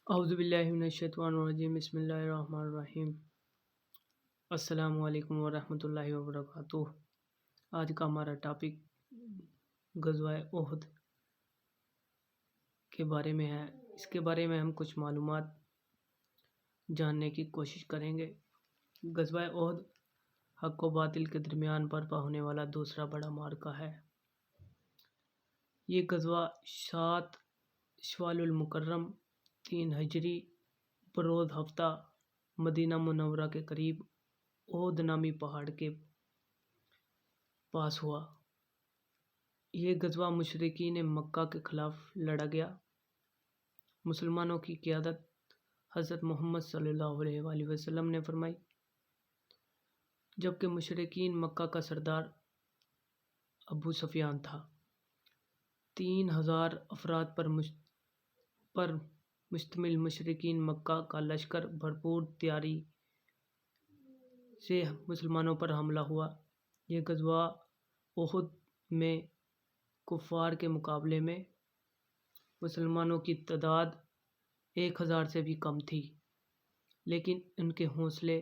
اعوذ باللہ من الشیطان الرجیم، بسم اللہ الرحمن الرحیم۔ السلام علیکم ورحمۃ اللہ وبرکاتہ۔ آج کا ہمارا ٹاپک غزوہ احد کے بارے میں ہے۔ اس کے بارے میں ہم کچھ معلومات جاننے کی کوشش کریں گے۔ غزوہ احد حق و باطل کے درمیان برپا ہونے والا دوسرا بڑا معرکہ ہے۔ یہ غزوہ 7 شوال المکرم 3 ہجری بروز ہفتہ مدینہ منورہ کے قریب احد نامی پہاڑ کے پاس ہوا۔ یہ غزوہ مشرکین مکہ کے خلاف لڑا گیا۔ مسلمانوں کی قیادت حضرت محمد صلی اللہ علیہ وآلہ وسلم نے فرمائی، جبکہ مشرکین مکہ کا سردار ابو سفیان تھا۔ 3000 افراد پر مشتمل مشرکین مکہ کا لشکر بھرپور تیاری سے مسلمانوں پر حملہ ہوا۔ یہ غزوہ احد میں کفار کے مقابلے میں مسلمانوں کی تعداد 1000 سے بھی کم تھی، لیکن ان کے حوصلے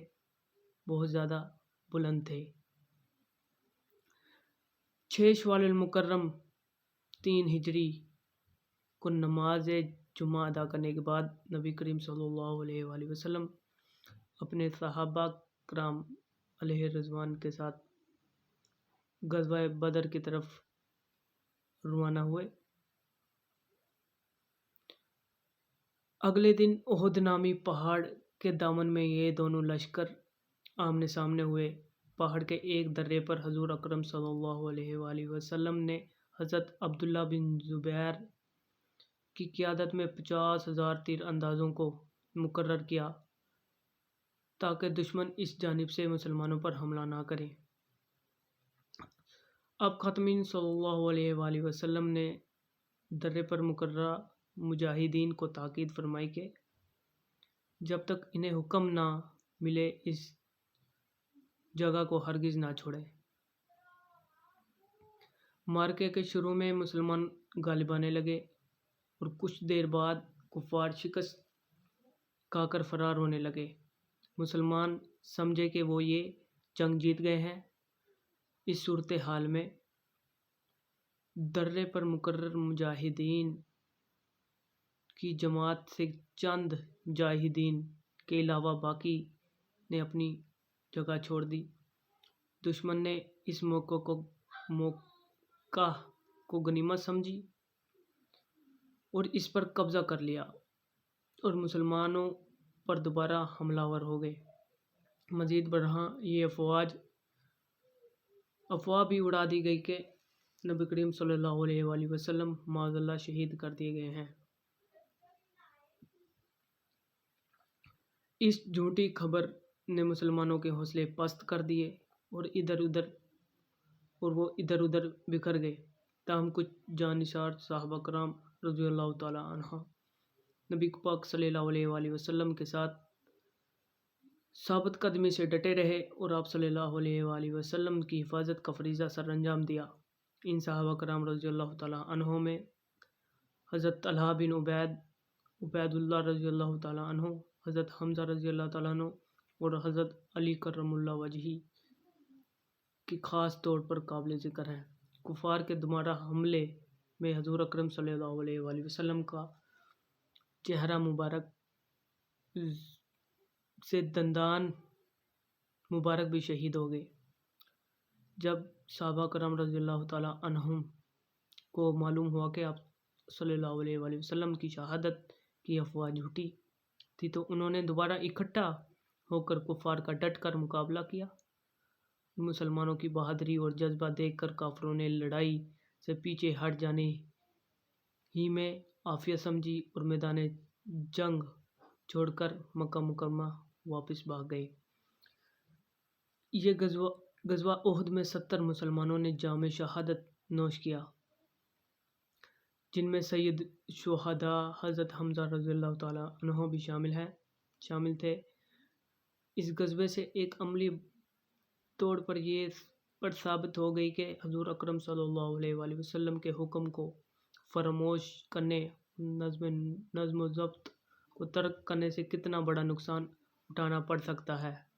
بہت زیادہ بلند تھے۔ 6 شوال المکرم 3 ہجری کو نماز جمعہ ادا کرنے کے بعد نبی کریم صلی اللہ علیہ وآلہ وسلم اپنے صحابہ کرام علیہ رضوان کے ساتھ غزوہ بدر کی طرف روانہ ہوئے۔ اگلے دن احد نامی پہاڑ کے دامن میں یہ دونوں لشکر آمنے سامنے ہوئے۔ پہاڑ کے ایک درے پر حضور اکرم صلی اللہ علیہ وآلہ وسلم نے حضرت عبداللہ بن زبیر کی قیادت میں 50,000 تیر اندازوں کو مقرر کیا تاکہ دشمن اس جانب سے مسلمانوں پر حملہ نہ کریں۔ اب خاتمین صلی اللہ علیہ وآلہ وسلم نے درے پر مقررہ مجاہدین کو تاکید فرمائی کہ جب تک انہیں حکم نہ ملے اس جگہ کو ہرگز نہ چھوڑیں۔ معرکے کے شروع میں مسلمان غالب آنے لگے اور کچھ دیر بعد کفار شکست کھا کر فرار ہونے لگے۔ مسلمان سمجھے کہ وہ یہ جنگ جیت گئے ہیں۔ اس صورتحال میں درے پر مقرر مجاہدین کی جماعت سے چند جاہدین کے علاوہ باقی نے اپنی جگہ چھوڑ دی۔ دشمن نے اس موقع کو غنیمت سمجھی اور اس پر قبضہ کر لیا اور مسلمانوں پر دوبارہ حملہ آور ہو گئے۔ مزید برآں یہ افواہ بھی اڑا دی گئی کہ نبی کریم صلی اللہ علیہ وآلہ وسلم معاذ اللہ شہید کر دیے گئے ہیں۔ اس جھوٹی خبر نے مسلمانوں کے حوصلے پست کر دیے اور وہ ادھر ادھر بکھر گئے۔ تاہم کچھ جانشار صحابہ کرام رضی اللہ تعالیٰ عنہ نبی پاک صلی اللہ علیہ وآلہ وسلم کے ساتھ ثابت قدمی سے ڈٹے رہے اور آپ صلی اللہ علیہ وآلہ وسلم کی حفاظت کا فریضہ سر انجام دیا۔ ان صحابہ کرام رضی اللہ تعالیٰ عنہ میں حضرت طلحہ بن عبید اللہ رضی اللہ تعالیٰ عنہ، حضرت حمزہ رضی اللہ تعالیٰ عنہ اور حضرت علی کرم اللہ وجہہ کی خاص طور پر قابل ذکر ہیں۔ کفار کے دوبارہ حملے میں حضور اکرم صلی اللہ علیہ وآلہ وسلم کا چہرہ مبارک سے دندان مبارک بھی شہید ہو گئے۔ جب صحابہ کرام رضی اللہ تعالیٰ عنہم کو معلوم ہوا کہ آپ صلی اللہ علیہ وآلہ وسلم کی شہادت کی افواہ جھوٹی تھی تو انہوں نے دوبارہ اکٹھا ہو کر کفار کا ڈٹ کر مقابلہ کیا۔ مسلمانوں کی بہادری اور جذبہ دیکھ کر کافروں نے لڑائی سے پیچھے ہٹ جانے ہی میں عافیت سمجھی اور میدان جنگ چھوڑ کر مکہ مکرمہ واپس بھاگ گئے۔ یہ غزوہ احد میں 70 مسلمانوں نے جام شہادت نوش کیا، جن میں سید شہداء حضرت حمزہ رضی اللہ تعالیٰ عنہ بھی شامل تھے۔ اس غزوے سے ایک عملی طور پر یہ ثابت ہو گئی کہ حضور اکرم صلی اللہ علیہ وآلہ وسلم کے حکم کو فراموش کرنے، نظم و ضبط کو ترک کرنے سے کتنا بڑا نقصان اٹھانا پڑ سکتا ہے۔